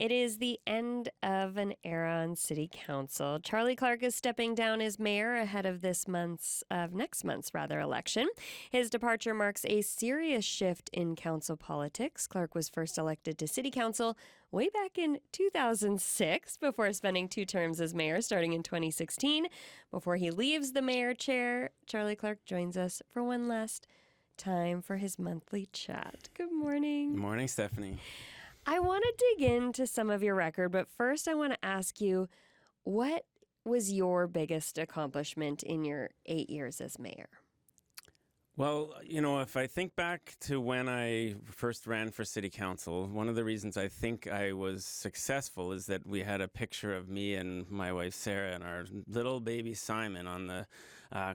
It is the end of an era on City Council. Charlie Clark is stepping down as mayor ahead of next month's election. His departure marks a serious shift in council politics. Clark was first elected to City Council way back in 2006 before spending 2 terms as mayor starting in 2016. Before he leaves the mayor chair, Charlie Clark joins us for one last time for his monthly chat. Good morning. Good morning, Stephanie. I want to dig into some of your record, but first I want to ask you, what was your biggest accomplishment in your 8 years as mayor? Well, if I think back to when I first ran for city council, one of the reasons I think I was successful is that we had a picture of me and my wife Sarah and our little baby Simon on the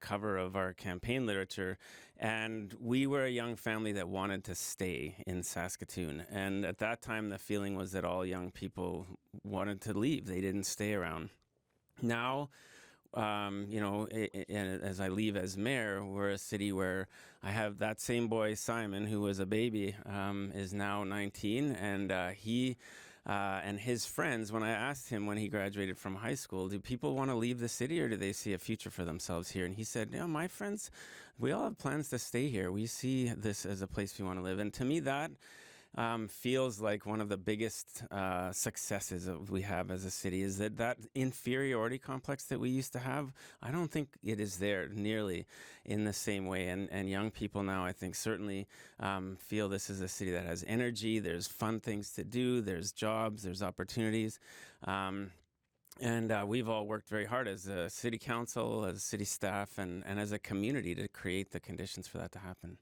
cover of our campaign literature. And we were a young family that wanted to stay in Saskatoon. And at that time, the feeling was that all young people wanted to leave. They didn't stay around. Now, as I leave as mayor, we're a city where I have that same boy, Simon, who was a baby, is now 19. And he and his friends, when I asked him when he graduated from high school, do people want to leave the city or do they see a future for themselves here? And he said, my friends, we all have plans to stay here. We see this as a place we want to live. And to me, that feels like one of the biggest successes that we have as a city is that inferiority complex that we used to have. I don't think it is there nearly in the same way. And young people now, I think, certainly feel this is a city that has energy. There's fun things to do. There's jobs. There's opportunities. And we've all worked very hard as a city council, as city staff, and as a community to create the conditions for that to happen.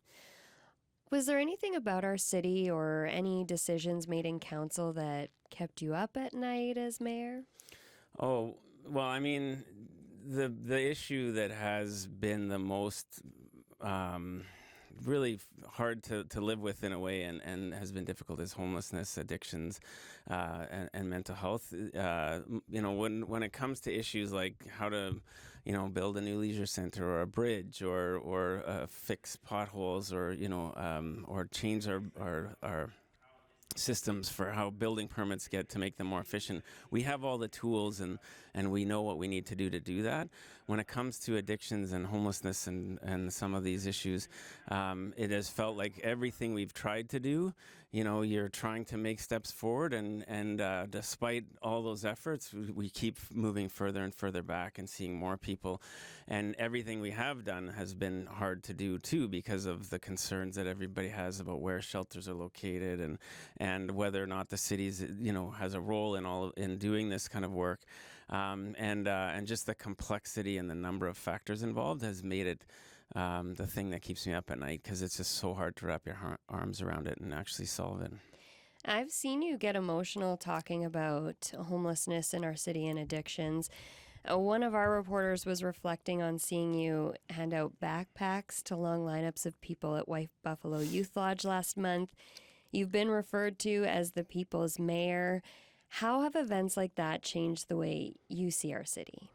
Was there anything about our city or any decisions made in council that kept you up at night as mayor? Oh, well, I mean, the issue that has been the most really hard to live with in a way and has been difficult is homelessness, addictions, and mental health. When it comes to issues like how to, build a new leisure center or a bridge or fix potholes or change our systems for how building permits get to make them more efficient. We have all the tools and we know what we need to do that. When it comes to addictions and homelessness and some of these issues, it has felt like everything we've tried to do, you're trying to make steps forward and despite all those efforts, we keep moving further and further back and seeing more people. And everything we have done has been hard to do too because of the concerns that everybody has about where shelters are located and whether or not the city's, has a role in doing this kind of work, and just the complexity and the number of factors involved has made it the thing that keeps me up at night because it's just so hard to wrap your arms around it and actually solve it. I've seen you get emotional talking about homelessness in our city and addictions. One of our reporters was reflecting on seeing you hand out backpacks to long lineups of people at White Buffalo Youth Lodge last month. You've been referred to as the people's mayor. How have events like that changed the way you see our city?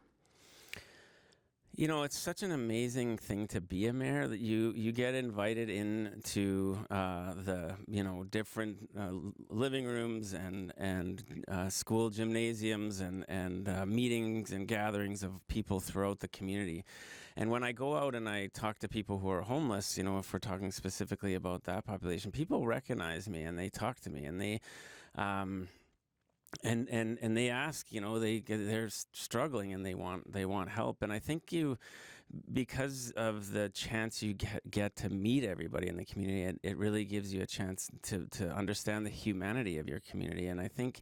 It's such an amazing thing to be a mayor that you get invited into the different living rooms and school gymnasiums and meetings and gatherings of people throughout the community. And when I go out and I talk to people who are homeless, if we're talking specifically about that population, people recognize me and they talk to me and they And they ask, they're struggling and they want help. And I think because of the chance you get to meet everybody in the community, it really gives you a chance to understand the humanity of your community. And I think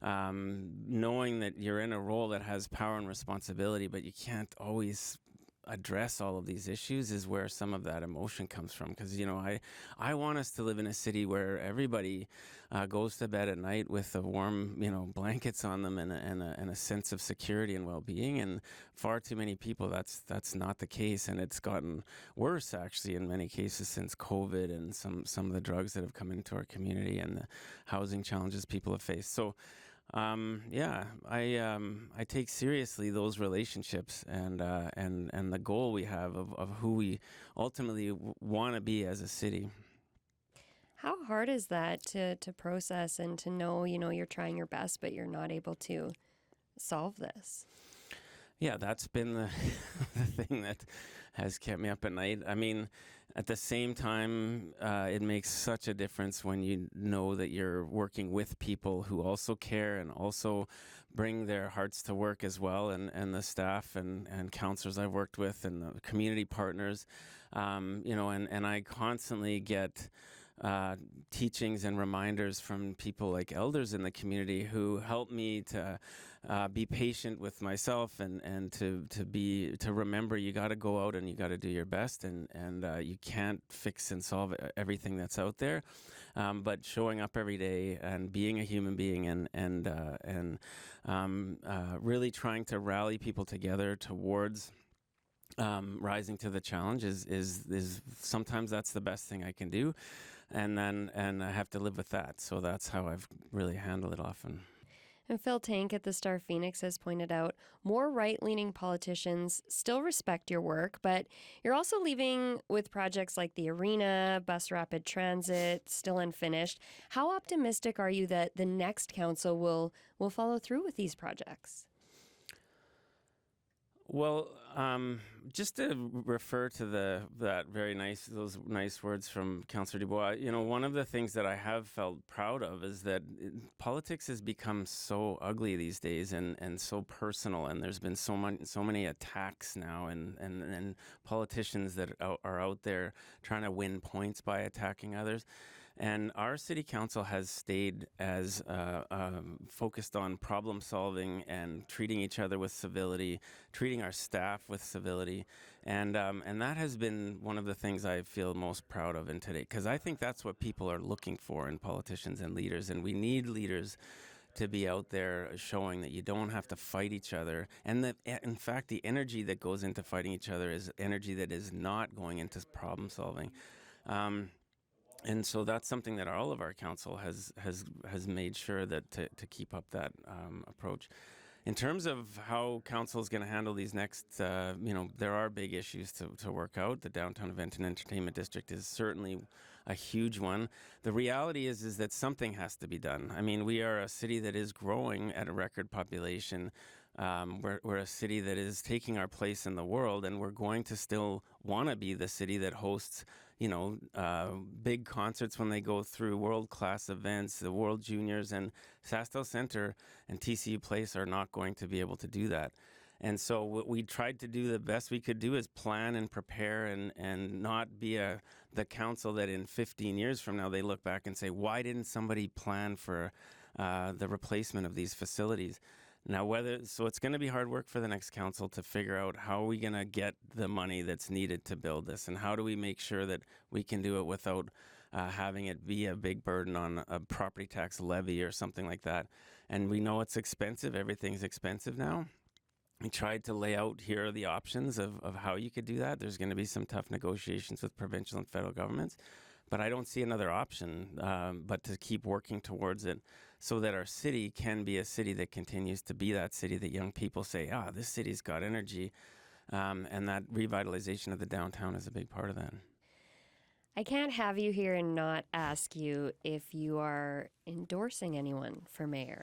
knowing that you're in a role that has power and responsibility, but you can't always address all of these issues is where some of that emotion comes from. Because, I want us to live in a city where everybody goes to bed at night with a warm, blankets on them and a sense of security and well-being. And far too many people, that's not the case. And it's gotten worse, actually, in many cases since COVID and some of the drugs that have come into our community and the housing challenges people have faced. So, I take seriously those relationships and the goal we have of who we ultimately want to be as a city. How hard is that to process and to know, you're trying your best, but you're not able to solve this? Yeah, that's been the, the thing that has kept me up at night. I mean, at the same time, it makes such a difference when you know that you're working with people who also care and also bring their hearts to work as well, and the staff and counselors I've worked with and the community partners, and I constantly get teachings and reminders from people like elders in the community who help me to be patient with myself and to remember you got to go out and you got to do your best, and you can't fix and solve everything that's out there, but showing up every day and being a human being and really trying to rally people together towards rising to the challenge is sometimes that's the best thing I can do, and I have to live with that. So that's how I've really handled it often. And Phil Tank at the Star Phoenix has pointed out more right-leaning politicians still respect your work, but you're also leaving with projects like the arena, bus rapid transit, still unfinished. How optimistic are you that the next council will follow through with these projects? Well, just to refer to those nice words from Councillor Dubois, one of the things that I have felt proud of is that politics has become so ugly these days and so personal, and there's been so many attacks now, and politicians that are out there trying to win points by attacking others. And our city council has stayed as focused on problem solving and treating each other with civility, treating our staff with civility, and that has been one of the things I feel most proud of in today, because I think that's what people are looking for in politicians and leaders, and we need leaders to be out there showing that you don't have to fight each other, and that in fact the energy that goes into fighting each other is energy that is not going into problem solving. And so that's something that all of our council has made sure that to keep up that approach. In terms of how council is going to handle these next, there are big issues to work out. The downtown event and entertainment district is certainly a huge one. The reality is that something has to be done. I mean, we are a city that is growing at a record population. We're a city that is taking our place in the world, and we're going to still want to be the city that hosts big concerts when they go through, world-class events, the World Juniors, and SaskTel Centre and TCU Place are not going to be able to do that. And so what we tried to do the best we could do is plan and prepare and not be the council that in 15 years from now they look back and say, why didn't somebody plan for the replacement of these facilities? Now, so it's going to be hard work for the next council to figure out how are we going to get the money that's needed to build this, and how do we make sure that we can do it without having it be a big burden on a property tax levy or something like that. And we know it's expensive. Everything's expensive now. We tried to lay out here are the options of how you could do that. There's going to be some tough negotiations with provincial and federal governments, but I don't see another option but to keep working towards it, so that our city can be a city that continues to be that city that young people say, this city's got energy, and that revitalization of the downtown is a big part of that. I can't have you here and not ask you if you are endorsing anyone for mayor.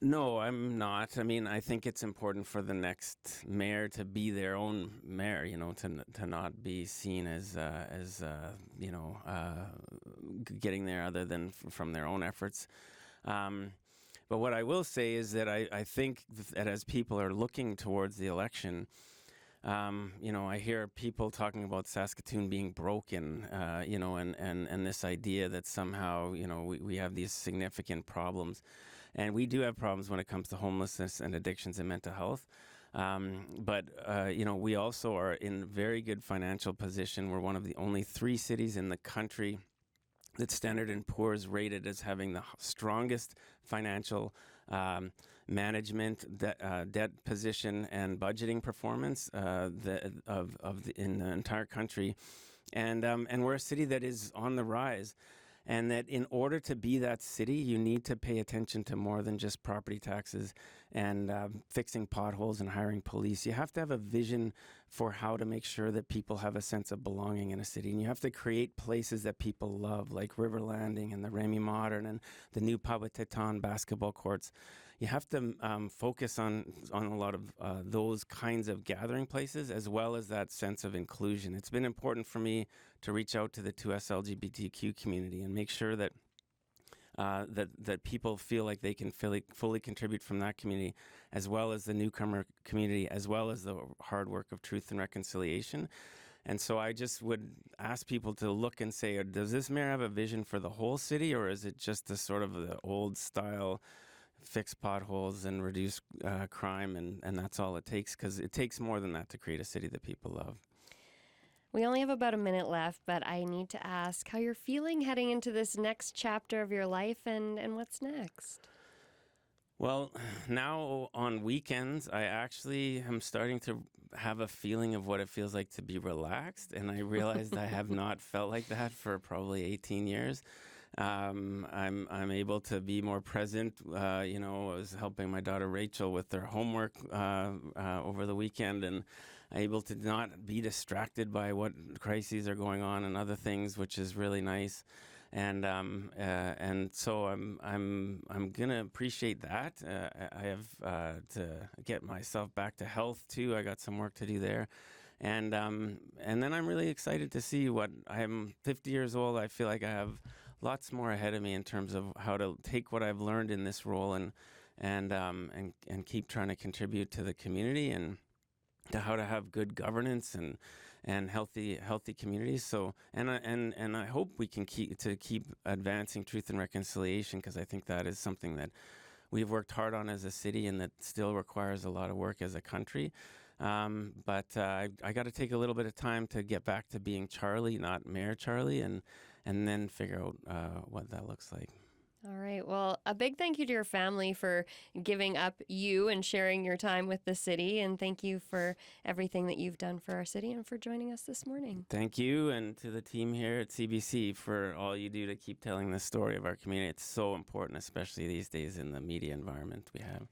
No, I'm not. I mean, I think it's important for the next mayor to be their own mayor, to not be seen as getting there other than from their own efforts. But what I will say is that I think that as people are looking towards the election, I hear people talking about Saskatoon being broken, and this idea that somehow, we have these significant problems. And we do have problems when it comes to homelessness and addictions and mental health. But we also are in very good financial position. We're one of the only 3 cities in the country that Standard & Poor's rated as having the strongest financial management, debt position, and budgeting performance in the entire country. And we're a city that is on the rise. And that in order to be that city, you need to pay attention to more than just property taxes and fixing potholes and hiring police. You have to have a vision for how to make sure that people have a sense of belonging in a city. And you have to create places that people love, like River Landing and the Remy Modern and the new Pawateton basketball courts. You have to focus on a lot of those kinds of gathering places, as well as that sense of inclusion. It's been important for me to reach out to the 2S LGBTQ community and make sure that that people feel like they can fully contribute from that community, as well as the newcomer community, as well as the hard work of truth and reconciliation. And so I just would ask people to look and say, does this mayor have a vision for the whole city, or is it just the sort of the old style fix potholes and reduce crime, and that's all it takes? Because it takes more than that to create a city that people love. We only have about a minute left, but I need to ask how you're feeling heading into this next chapter of your life and what's next. Well, now on weekends, I actually am starting to have a feeling of what it feels like to be relaxed. And I realized I have not felt like that for probably 18 years. I'm able to be more present. I was helping my daughter Rachel with their homework over the weekend, and able to not be distracted by what crises are going on and other things, which is really nice. And so I'm gonna appreciate that. I have to get myself back to health too. I got some work to do there. And then I'm really excited to see I'm 50 years old. I feel like I have lots more ahead of me in terms of how to take what I've learned in this role and keep trying to contribute to the community and to how to have good governance and healthy communities. So and I hope we can keep advancing truth and reconciliation, because I think that is something that we've worked hard on as a city and that still requires a lot of work as a country. But I got to take a little bit of time to get back to being Charlie, not Mayor Charlie, and then figure out what that looks like. All right. Well, a big thank you to your family for giving up you and sharing your time with the city. And thank you for everything that you've done for our city and for joining us this morning. Thank you, and to the team here at CBC for all you do to keep telling the story of our community. It's so important, especially these days in the media environment we have.